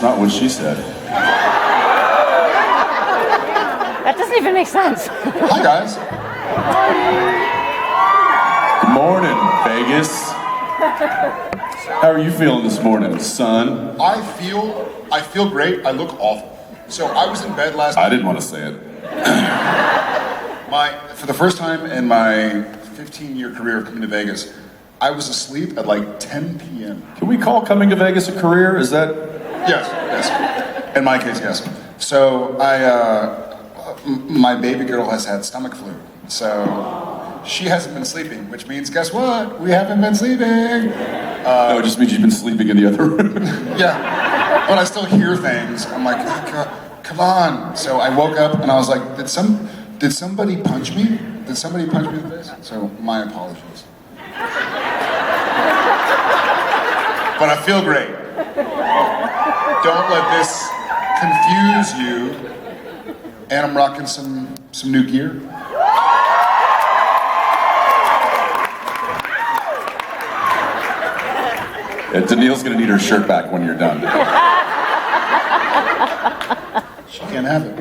not what she said. That doesn't even make sense. Hi, guys. Good morning, Vegas. How are you feeling this morning, son? I feel great. I look awful. So I was in bed last night. I didn't want to say it. For the first time in my 15-year career of coming to Vegas, I was asleep at like 10 p.m. Can we call coming to Vegas a career? Is that? Yes. In my case, yes. So my baby girl has had stomach flu. So she hasn't been sleeping, which means, guess what? We haven't been sleeping. No, it just means you've been sleeping in the other room. Yeah, but I still hear things. I'm like, oh, come on. So I woke up and I was like, did somebody punch me? Did somebody punch me in the face? So my apologies. But I feel great. Don't let this confuse you. And I'm rocking some new gear. Yeah, Danielle's gonna need her shirt back when you're done. She can't have it.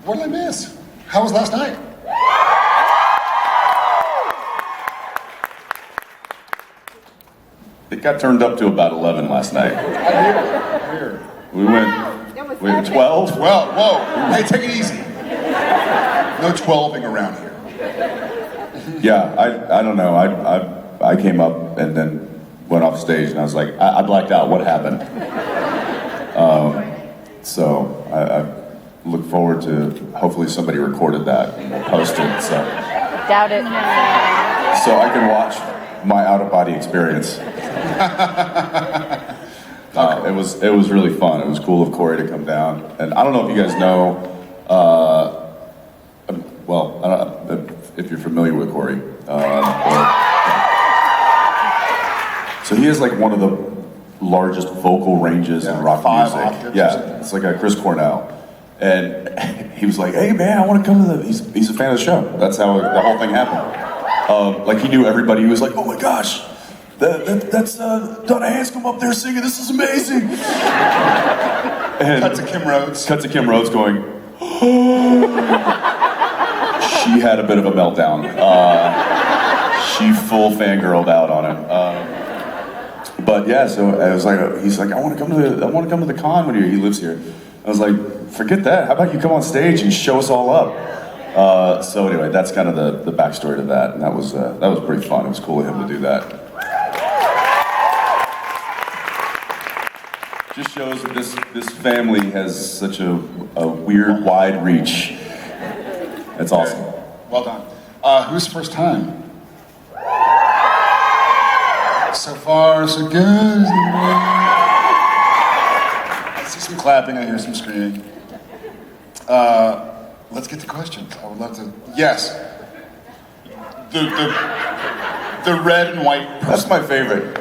What did I miss? How was last night? It got turned up to about 11 last night. Here. We went 12? Well, whoa. Hey, take it easy. No 12ing around here. Yeah, I don't know. I came up and then went off stage and I was like, I blacked out. What happened? So I look forward to hopefully somebody recorded that and posted it. So Doubt it. I can watch my out-of-body experience. It was really fun. It was cool of Corey to come down, and I don't know if you guys know. Well, I don't know if you're familiar with Corey. So he has like one of the largest vocal ranges in rock music. Octaves. Yeah, it's like a Chris Cornell. And he was like, "Hey man, I want to come to the." He's a fan of the show. That's how the whole thing happened. Like he knew everybody. He was like, "Oh my gosh, that's Donna Hanscom up there singing. This is amazing." And Cut to Kim Rhodes. Cut to Kim Rhodes going. She had a bit of a meltdown. She full fangirled out on him. But yeah, so I was like, he's like, I want to come to the con when he lives here. I was like, forget that. How about you come on stage and show us all up? So anyway, that's kind of the backstory to that, and that was pretty fun. It was cool of him to do that. Just shows that this family has such a weird, wide reach. It's awesome. Well done. Who's first time? So far, so good. I see some clapping, I hear some screaming. Let's get to questions. I would love to. Yes. The red and white person. That's my favorite.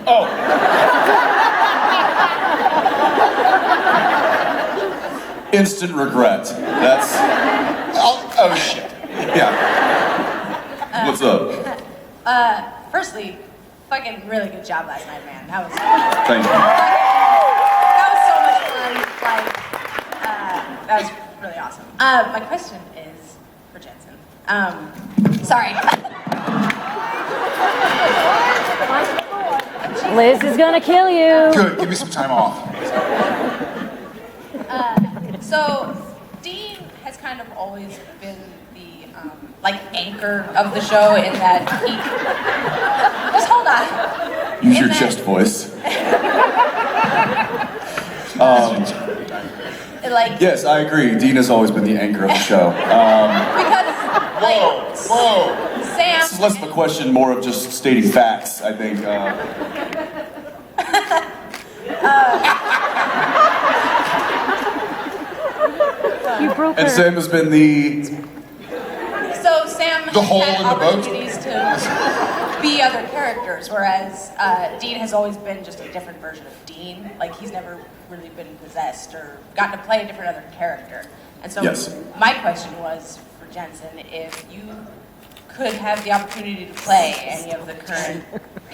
Oh. Instant regret. That's. Oh shit. Yeah. What's up? Firstly, fucking really good job last night, man. That was Thank you. so much fun. That was really awesome. My question is for Jensen. Sorry. Liz is gonna kill you. Good. Give me some time off. So Dean has kind of always been the anchor of the show in that he. Just hold on. Use your chest voice. Yes, I agree. Dean has always been the anchor of the show. Because Whoa. Sam. This is less of a question, more of just stating facts, I think. You broke And her. Sam has been the. So Sam The hole had in the boat? opportunities to be other characters, whereas Dean has always been just a different version of Dean. Like he's never really been possessed or gotten to play a different other character. And so Yes. my question was for Jensen, if you could have the opportunity to play any of the current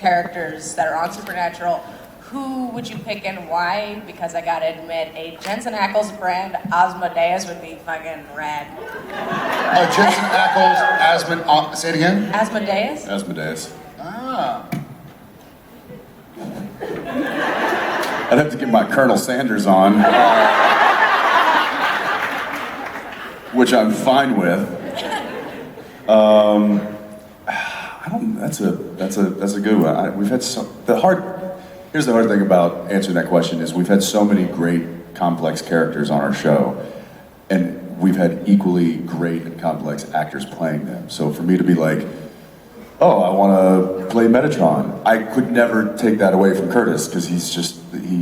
characters that are on Supernatural, who would you pick and why? Because I gotta admit, a Jensen Ackles brand Asmodeus would be fucking rad. Jensen Ackles, say it again? Asmodeus? Asmodeus. Ah. I'd have to get my Colonel Sanders on, which I'm fine with. I don't. That's a good one. We've had Here's the hard thing about answering that question is we've had so many great complex characters on our show, and we've had equally great and complex actors playing them. So for me to be like, oh, I want to play Metatron, I could never take that away from Curtis because he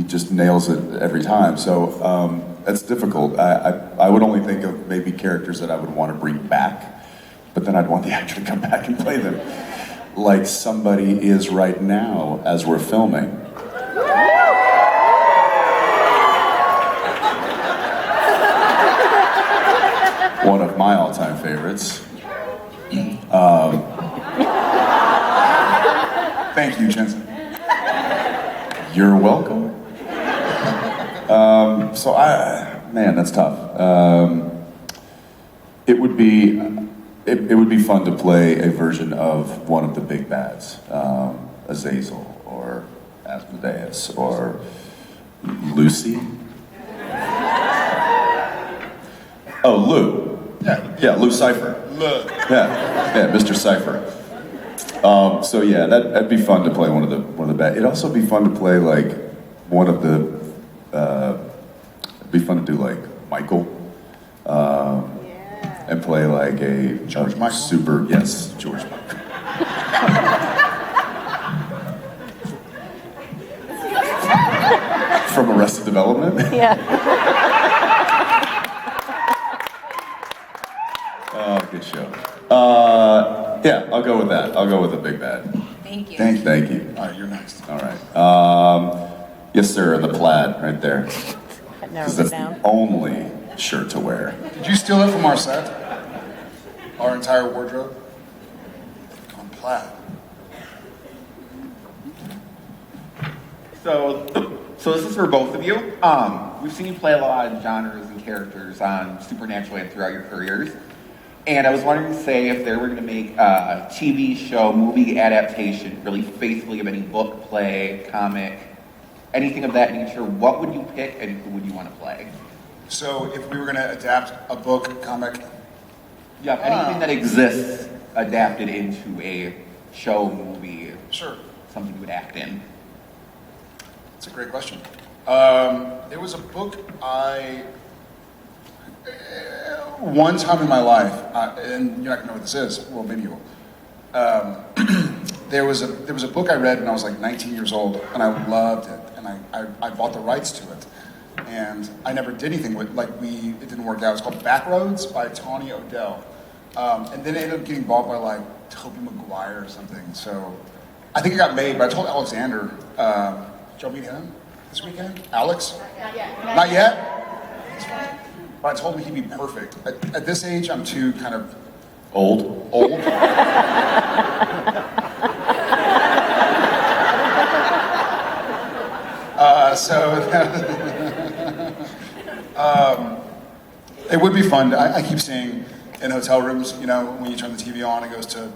just nails it every time. So that's difficult. I would only think of maybe characters that I would want to bring back, but then I'd want the actor to come back and play them, like somebody is right now as we're filming. One of my all-time favorites. Thank you, Jensen. You're welcome. Man, that's tough. It would be fun to play a version of one of the big bads, Azazel or Asmodeus or Lucy. Oh, Lou. Yeah, Lou Cipher. Look. Yeah, Mr. Cipher. So yeah, that'd be fun to play one of the bad. It'd also be fun to play like one of the. It'd be fun to do like Michael, and play like a George Michael? Super. Yes, George Michael. From Arrested Development. Yeah. Oh, good show. Yeah, I'll go with that. I'll go with the big bad. Thank you. Thank you. All right, you're next. All right. Yes, sir. The plaid right there. That Because narrows that's it down. the only shirt to wear. Did you steal it from our set? Our entire wardrobe? On plaid. So this is for both of you. We've seen you play a lot of genres and characters on Supernatural and throughout your careers. And I was wondering, say, if they were going to make a TV show, movie adaptation, really faithfully of any book, play, comic, anything of that nature, what would you pick and who would you want to play? So if we were going to adapt a book, comic, Yeah, anything that exists adapted into a show, movie, sure. something you would act in. That's a great question. There was a book one time in my life, and you're not gonna know what this is. Well, maybe you will. There was a book I read when I was like 19 years old, and I loved it, and I bought the rights to it, and I never did anything with it didn't work out. It's called Backroads by Tawny O'Dell, and then it ended up getting bought by like Tobey Maguire or something. So I think it got made, but I told Alexander. Did y'all meet him this weekend? Alex? Not yet. Not yet? But I told him he'd be perfect. At this age, I'm too kind of Old. It would be fun. I keep seeing in hotel rooms, you know, when you turn the TV on, it goes to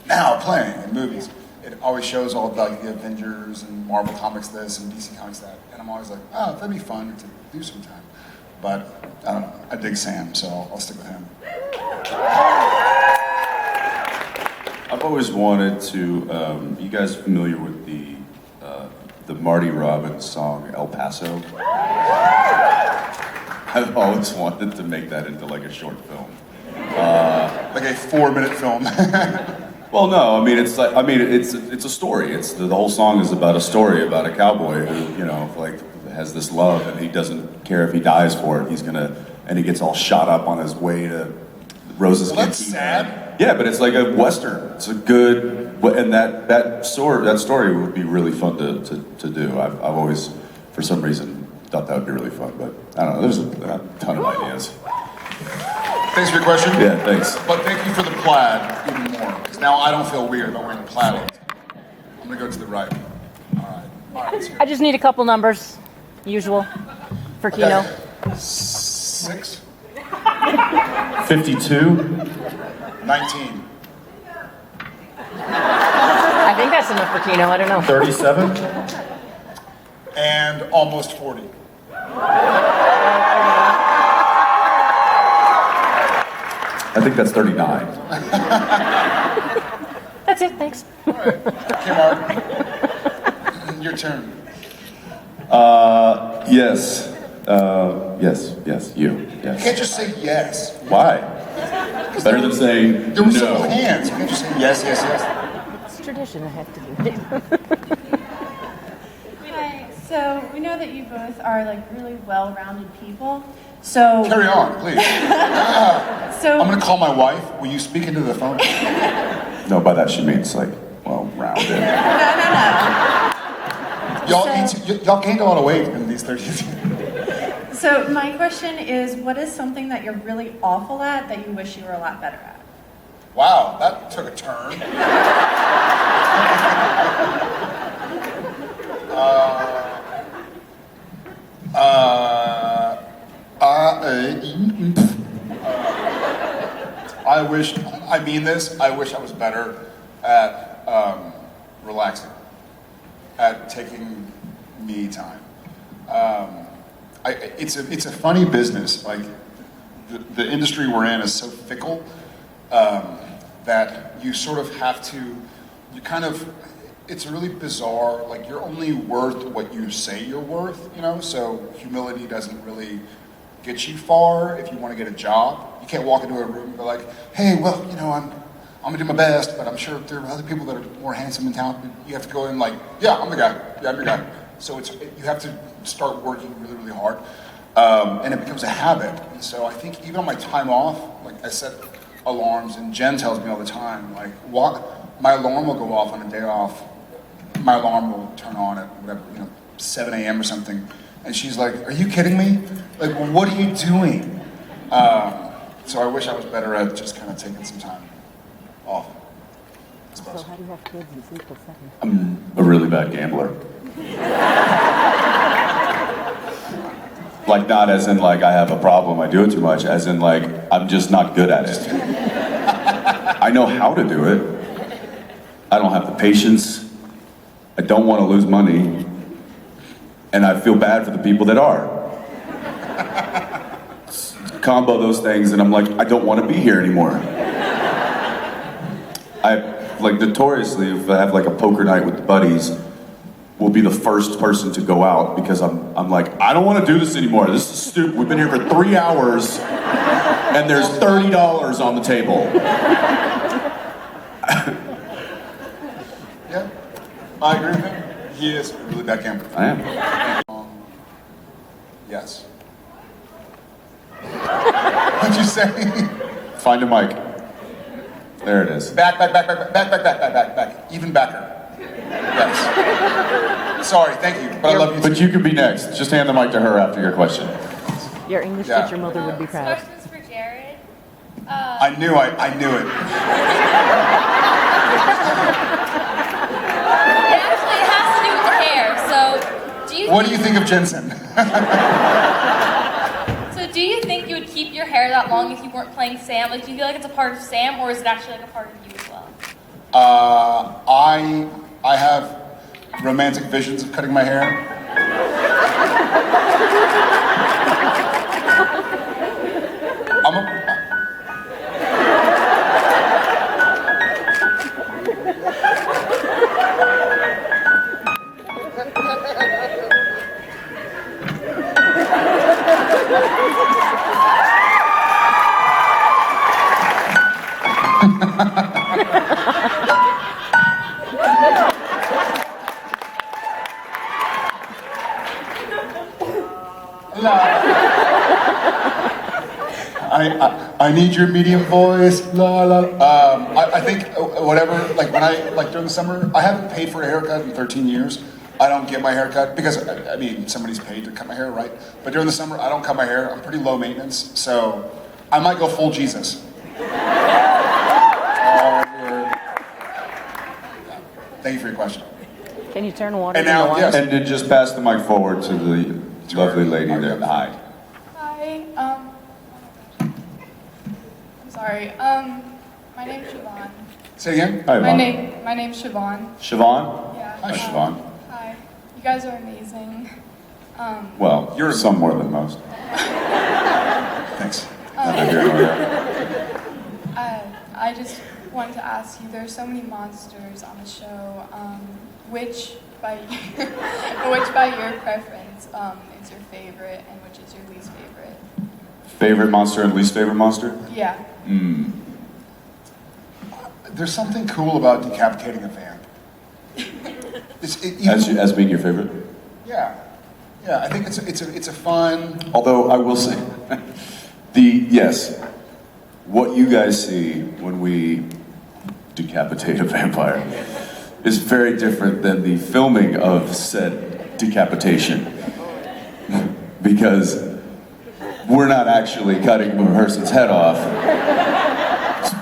now playing in movies. It always shows all like the Avengers and Marvel Comics this and DC Comics that. And I'm always like, oh, that'd be fun to do sometime. But I don't know. I dig Sam, so I'll stick with him. I've always wanted to. You guys familiar with the Marty Robbins song "El Paso"? I've always wanted to make that into like a short film. Like a 4-minute film. Well, no, I mean it's a story. The whole song is about a story about a cowboy who, you know, like has this love and he doesn't care if he dies for it. And he gets all shot up on his way to Rose's Well, that's Cantina. sad. Yeah, but it's like a western. It's a good, and that story would be really fun to do. I've always, for some reason, thought that would be really fun. But I don't know. There's a ton of ideas. Thanks for your question. Yeah, thanks. But thank you for the plaid even more. 'Cause now I don't feel weird about wearing plaid. gonna go to the right. All right. I just need a couple numbers. Usual. For Kino. Okay. 6, 52. 19, I think that's enough for Kino. I don't know. 37. and almost 40. I think that's 39. That's it. Thanks. Okay, Mark. Your turn. Yes. Yes, you. You Yes. can't just say yes. Why? Better than saying There were so no. hands. You can't just say yes, yes, yes. It's tradition. I have to do it. Hi. So we know that you both are like really well-rounded people. So Carry on, please. so I'm gonna call my wife. Will you speak into the phone? No, by that she means like, well, rounded. no. Y'all gained a lot of weight in these 30 years. So my question is, what is something that you're really awful at that you wish you were a lot better at? Wow, that took a turn. I mean this, I wish I was better at relaxing, at taking me time. It's a funny business. Like the industry we're in is so fickle that you sort of have to. It's really bizarre. Like you're only worth what you say you're worth. You know. So humility doesn't really get you far if you want to get a job. You can't walk into a room and be like, "Hey, well, you know, I'm gonna do my best, but I'm sure there are other people that are more handsome and talented." You have to go in like, "Yeah, I'm the guy. Yeah, I'm your guy." So you have to start working really, really hard, and it becomes a habit. And so I think even on my time off, like I set alarms, and Jen tells me all the time, like, my alarm will go off on a day off. My alarm will turn on at whatever, 7 a.m. or something, and she's like, "Are you kidding me? Like, what are you doing?" So I wish I was better at just kind of taking some time off. I suppose. So how do you have kids and sleep till 7? I'm a really bad gambler. Like not as in like I have a problem, I do it too much, as in like I'm just not good at it. I know how to do it. I don't have the patience. I don't want to lose money. And I feel bad for the people that are. Combo those things and I'm like, I don't want to be here anymore. I like notoriously, if I have like a poker night with the buddies, will be the first person to go out because I'm like, I don't want to do this anymore. This is stupid. We've been here for 3 hours and there's $30 on the table. Yeah, I agree with him. He is a really bad gambler. I am. Yes. What'd you say? Find a mic. There it is. Back. Even backer. Yes. Sorry, thank you, but I love you too. But you could be next. Just hand the mic to her after your question. Your English Yeah. teacher mother would be This proud. question's for Jared. I knew it. It actually has to do with the hair. So, What do you think of Jensen? do you think you would keep your hair that long if you weren't playing Sam? Like, do you feel like it's a part of Sam, or is it actually like a part of you as well? I have romantic visions of cutting my hair. I'm a, I need your medium voice. La la. I think whatever. Like when during the summer, I haven't paid for a haircut in 13 years. I don't get my hair cut because I mean somebody's paid to cut my hair, right? But during the summer, I don't cut my hair. I'm pretty low maintenance, so I might go full Jesus. Thank you for your question. Can you turn water And into now, wine? yes. And to just pass the mic forward to the lovely lady there. Hi. Hi. I'm sorry. My name's Siobhan. Say again? Hi, Yvonne. My name's Siobhan. Siobhan? Yeah. Hi, Siobhan. Hi. You guys are amazing. Well, You're- some more than most. Thanks. Neither here nor there. I just wanted to ask you. There's so many monsters on the show. Which by your preference is your favorite, and which is your least favorite? Favorite monster and least favorite monster? Yeah. There's something cool about decapitating a vamp. As being your favorite? Yeah. Yeah, I think it's a fun... Although I will say, yes, what you guys see when we decapitate a vampire is very different than the filming of said decapitation. Because we're not actually cutting a person's head off,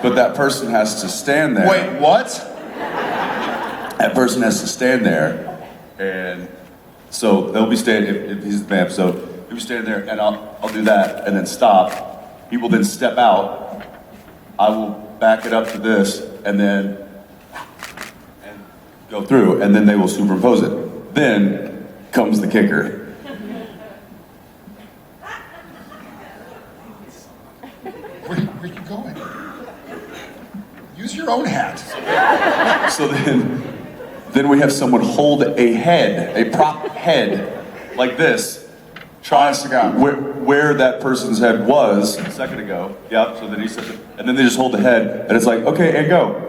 but that person has to stand there. Wait, what? That person has to stand there, and so they'll be standing, if he's the vamp, so he'll be standing there, and I'll do that, and then stop. He will then step out. I will back it up to this, and then go through, and then they will superimpose it. Then comes the kicker. Where are you going? Use your own hat. So then we have someone hold a head, a prop head, like this, Honest to God. where that person's head was a second ago. Yep. So then he said, and then they just hold the head, and it's like, okay, and go.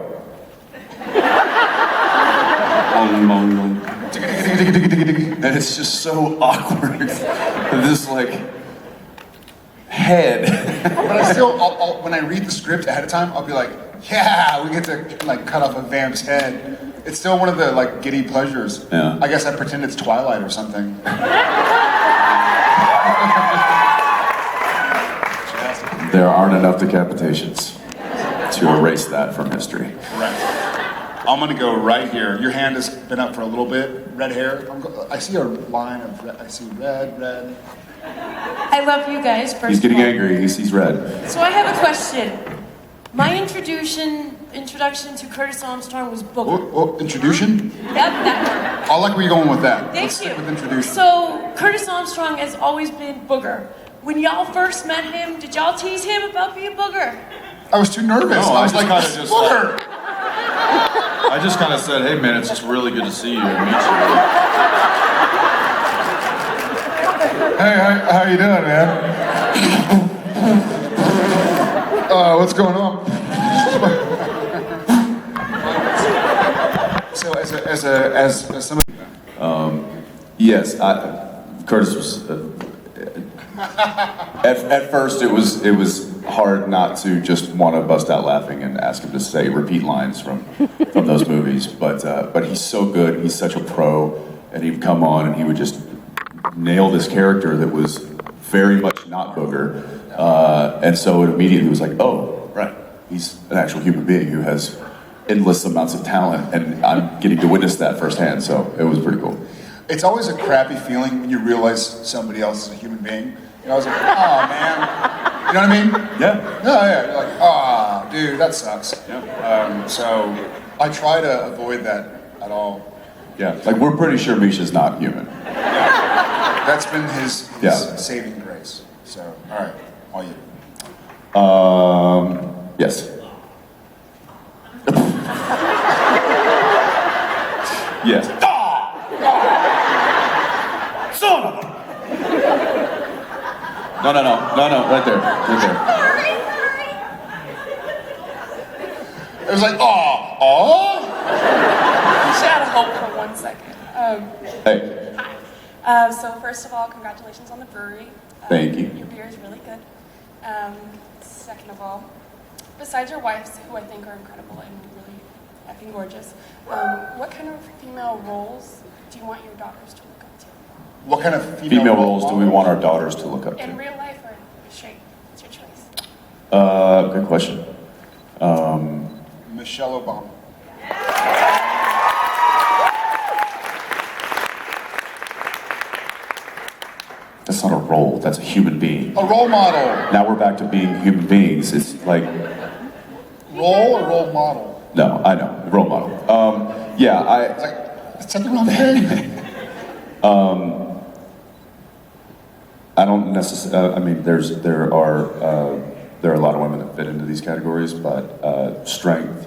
And it's just so awkward. This like head. But I still, when I read the script ahead of time, I'll be like, yeah, we get to like cut off a vamp's head. It's still one of the like giddy pleasures. Yeah. I guess I pretend it's Twilight or something. There aren't enough decapitations to erase that from history. Right. I'm gonna go right here. Your hand has been up for a little bit. Red hair. I see a line of red. I see red. I love you guys, first He's getting of all. angry. He sees red. So I have a question. My introduction to Curtis Armstrong was Booger. Introduction? Yep, that I like where you're going with that. one. Thank Let's you. stick with introduction. So Curtis Armstrong has always been Booger. When y'all first met him, did y'all tease him about being Booger? I was too nervous. No, I was I like, just kinda just Booger! I just kind of said, hey man, it's just really good to see you and meet you. Hey, how you doing, man? What's going on? So, as somebody, Yes, Curtis was. At first, it was hard not to just want to bust out laughing and ask him to say repeat lines from those movies. But he's so good. He's such a pro, and he'd come on and he would just nail this character that was very much not Booger, and so it immediately was like, oh, right, he's an actual human being who has endless amounts of talent, and I'm getting to witness that firsthand. So it was pretty cool. it's always a crappy feeling when you realize somebody else is a human being. You know, I was like, oh man, you know what I mean? Yeah. Yeah. You're like, ah, dude, that sucks. Yeah. So I try to avoid that at all. Yeah. Like we're pretty sure Misha's not human. That's been his Yeah. saving grace. So, all right, all you. Yes. Yes. Son of a... No, right there. It was like, oh. Just out of hope for 1 second. Hey, So first of all, congratulations on the brewery. Thank you. Your beer is really good. Second of all, besides your wives, who I think are incredible and really effing gorgeous, what kind of female roles do you want your daughters to look up to? What kind of female roles do we want our daughters to look up In to? real life or straight? It's your choice. Good question. Michelle Obama. That's not a role, that's a human being. A role model. Now we're back to being human beings. It's like, Role or role model? no, I know, role model. Yeah, It's like, it's something wrong thing. I don't necessarily. I mean, there are a lot of women that fit into these categories, but strength,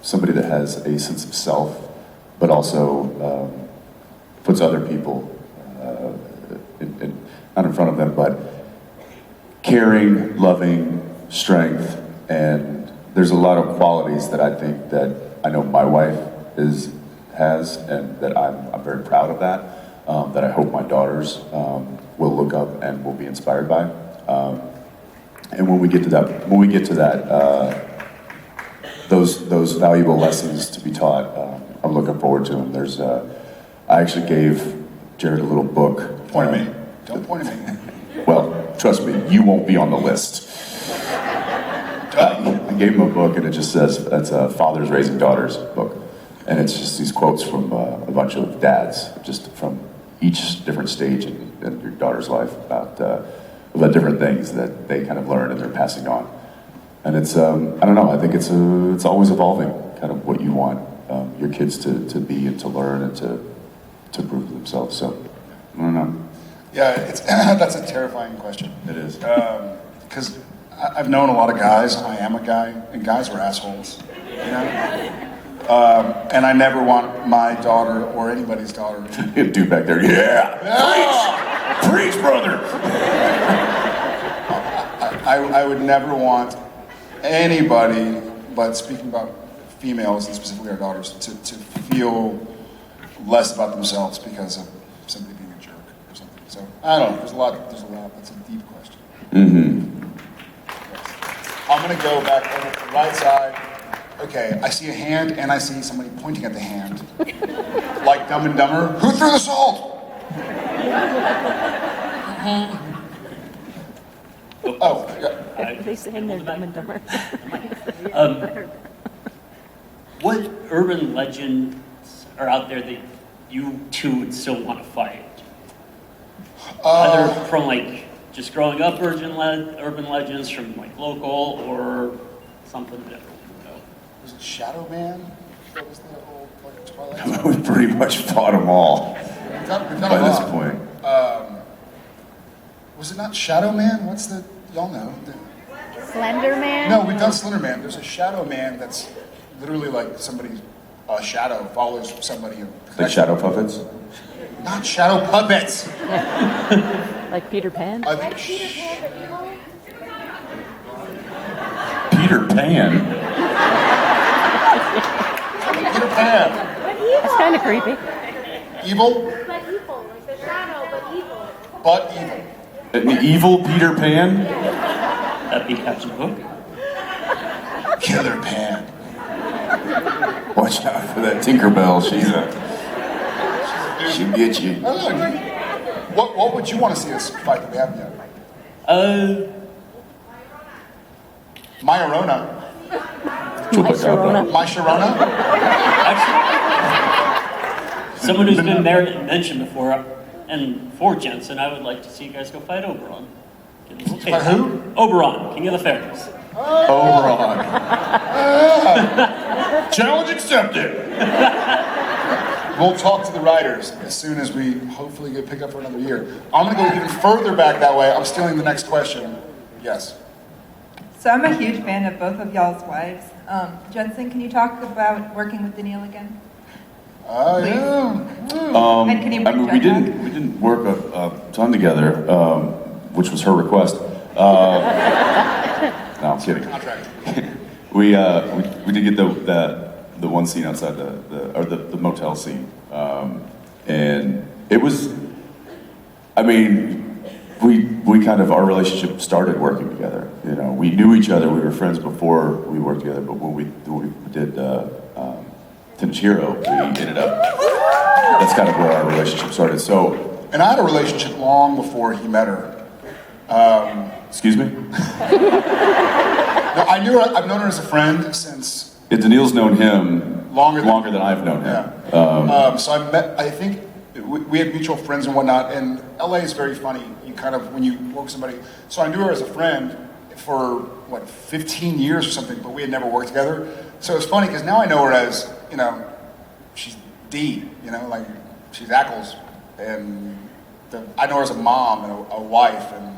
somebody that has a sense of self, but also puts other people not in front of them, but caring, loving, strength, and there's a lot of qualities that I think that I know my wife has, and that I'm very proud of that. That I hope my daughters will look up and will be inspired by. And when we get to that, those valuable lessons to be taught, I'm looking forward to them. I actually gave Jared a little book. Point at me. Don't point at me. Well, trust me, you won't be on the list. I gave him a book, and it just says it's a Fathers Raising Daughters book, and it's just these quotes from a bunch of dads, just from each different stage in your daughter's life about different things that they kind of learn and they're passing on. And it's I don't know. I think it's always evolving, kind of what you want your kids to be and to learn and to prove to themselves. So I don't know. Yeah, that's a terrifying question. It is. Because I've known a lot of guys. I am a guy, and guys are assholes. You know. And I never want my daughter or anybody's daughter to Dude back there, yeah. Preach, brother. I would never want anybody, but speaking about females and specifically our daughters, to feel less about themselves because of somebody being a jerk or something. So I don't know. There's a lot. That's a deep question. Mm-hmm. Yes. I'm gonna go back over to the right side. Okay, I see a hand and I see somebody pointing at the hand, like Dumb and Dumber. Who threw the salt? Oh, yeah. They saying they're dumb and dumber. What urban legends are out there that you two would still want to fight? Either from like just growing up urban legends, from like local, or something different. Was it Shadow Man? What was the old like Twilight? We pretty much fought them all We've done by a this lot. point. Was it not Shadow Man? What's the, y'all know? Slender Man? No, we've done Slender Man. There's a Shadow Man that's literally like somebody's shadow follows somebody. Like shadow puppets? Not shadow puppets. Like Peter Pan? I think Peter Pan? Peter Pan. That's kind of creepy. Evil, But evil, like the shadow, but evil. but evil. An evil Peter Pan? That'd be Captain Hook. Killer Pan. Watch out for that Tinkerbell. She'll get you. I don't know. What would you want to see us fight that we haven't yet? My Arona. My Sharona. My Sharona? Actually, someone who's been mentioned before, and for Jensen, I would like to see you guys go fight Oberon. Fight who? Oberon, King of the Fairies. Oberon. Challenge accepted. We'll talk to the writers as soon as we hopefully get picked up for another year. I'm going to go even further back that way. I'm stealing the next question. Yes. So I'm a huge fan of both of y'all's wives. Jensen, can you talk about working with Danielle again? Yeah. And can you I mean, bring Jen we didn't work a ton together, which was her request. No, I'm kidding. Contract. We did get the one scene outside the motel scene, and it was. I mean, we kind of, our relationship started working together. You know, we knew each other. We were friends before we worked together. But when we did Teenage Hero, we ended up. That's kind of where our relationship started. So. And I had a relationship long before he met her. Excuse me? No, I knew her. I've known her as a friend since. Yeah, Daniil's known him Longer than I've known him. Yeah. So I think we had mutual friends and whatnot, and LA is very funny. You kind of, when you work with somebody, so I knew her as a friend for, 15 years or something, but we had never worked together. So it's funny, because now I know her as, she's Dee, like, she's Ackles, and I know her as a mom and a wife, and,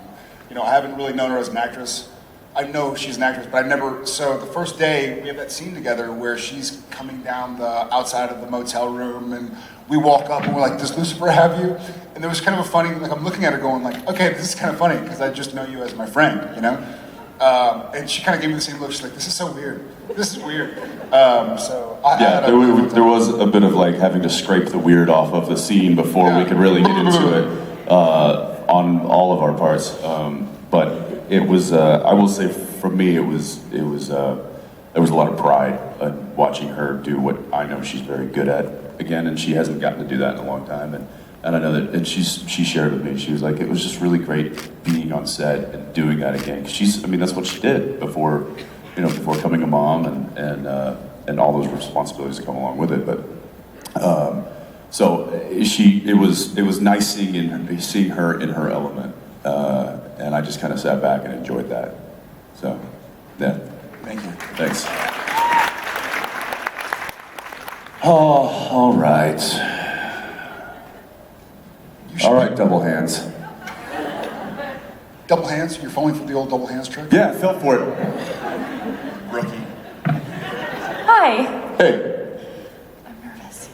I haven't really known her as an actress. I know she's an actress, but I never, so the first day, we have that scene together where she's coming down the outside of the motel room, and we walk up and we're like, does Lucifer have you? And there was kind of a funny, like I'm looking at her going like, okay, this is kind of funny, because I just know you as my friend, and she kind of gave me the same look, she's like, this is so weird. This is weird. There was a bit of like having to scrape the weird off of the scene before we could really get into it on all of our parts. But it was, I will say, for me, there was a lot of pride in watching her do what I know she's very good at again, and she hasn't gotten to do that in a long time. And I know that, and she shared with me, she was like, it was just really great being on set and doing that again. That's what she did before becoming a mom and all those responsibilities that come along with it. But it was nice seeing her in her element, and I just kind of sat back and enjoyed that. So, yeah. Thank you. Thanks. Oh, all right. All right, double hands. Double hands? You're falling for the old double hands trick? Yeah, fell for it. Rookie. Hi. Hey. I'm nervous.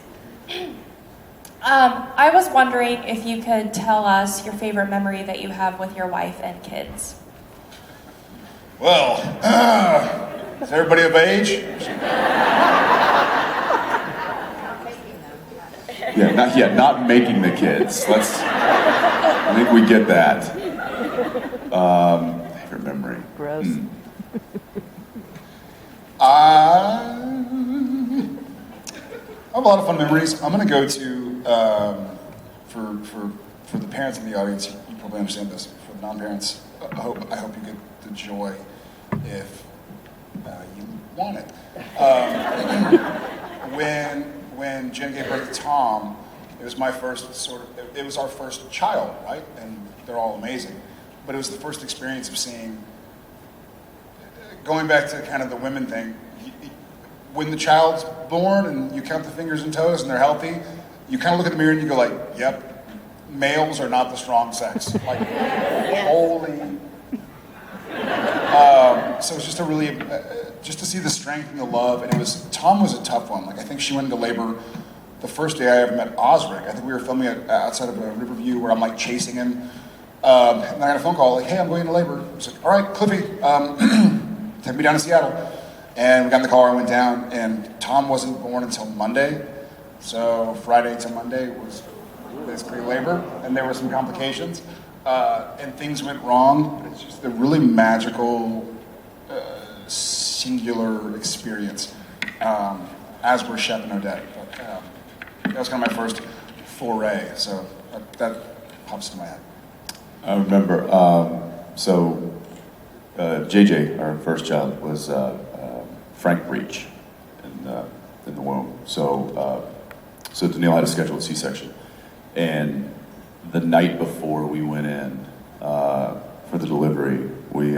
I was wondering if you could tell us your favorite memory that you have with your wife and kids. Well, is everybody of age? Yeah, not making the kids. I think we get that. Favorite memory. Gross. I have a lot of fun memories. I'm going to go to, for the parents in the audience, you probably understand this. For the non-parents, I hope you get the joy if you want it. When Jen gave birth to Tom, it was my first it was our first child, right? And they're all amazing. But it was the first experience of seeing, going back to kind of the women thing, when the child's born and you count the fingers and toes and they're healthy, you kind of look at the mirror and you go like, yep, males are not the strong sex. Like, holy. So it's just just to see the strength and the love, and Tom was a tough one. Like, I think she went into labor the first day I ever met Osric. I think we were filming it outside of a Riverview where I'm like chasing him. And I got a phone call like, hey, I'm going into labor. I was like, all right, Cliffy, take me down to Seattle. And we got in the car and went down, and Tom wasn't born until Monday. So Friday to Monday was basically labor, and there were some complications. And things went wrong, but it's just a really magical, singular experience, as were Shep and Odette. But that was kind of my first foray, so that pops into my head. I remember, JJ, our first child, was Frank breech in the womb. So Danielle had a scheduled C-section. And the night before we went in for the delivery, we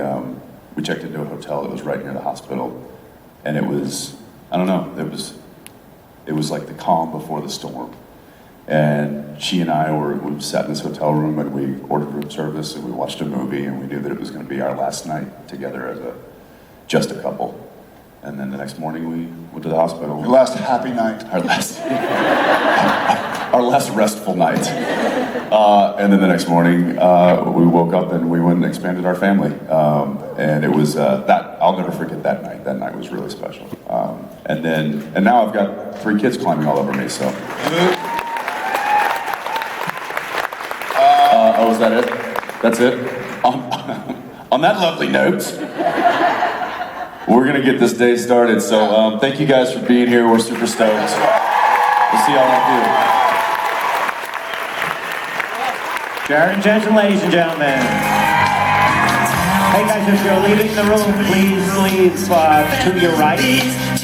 checked into a hotel that was right near the hospital. And it was, I don't know, it was like the calm before the storm. And she and I we sat in this hotel room and we ordered room service and we watched a movie and we knew that it was going to be our last night together as just a couple. And then the next morning we went to the hospital. Your last happy night. Our last restful night. And then the next morning we woke up and we went and expanded our family. And it was I'll never forget that night. That night was really special. And now I've got 3 kids climbing all over me, so. Oh, is that it? That's it? On that lovely note, we're going to get this day started. So thank you guys for being here. We're super stoked. We'll see y'all in a Sharon Jensen, ladies and gentlemen. Hey guys, if you're leaving the room, please leave to your right.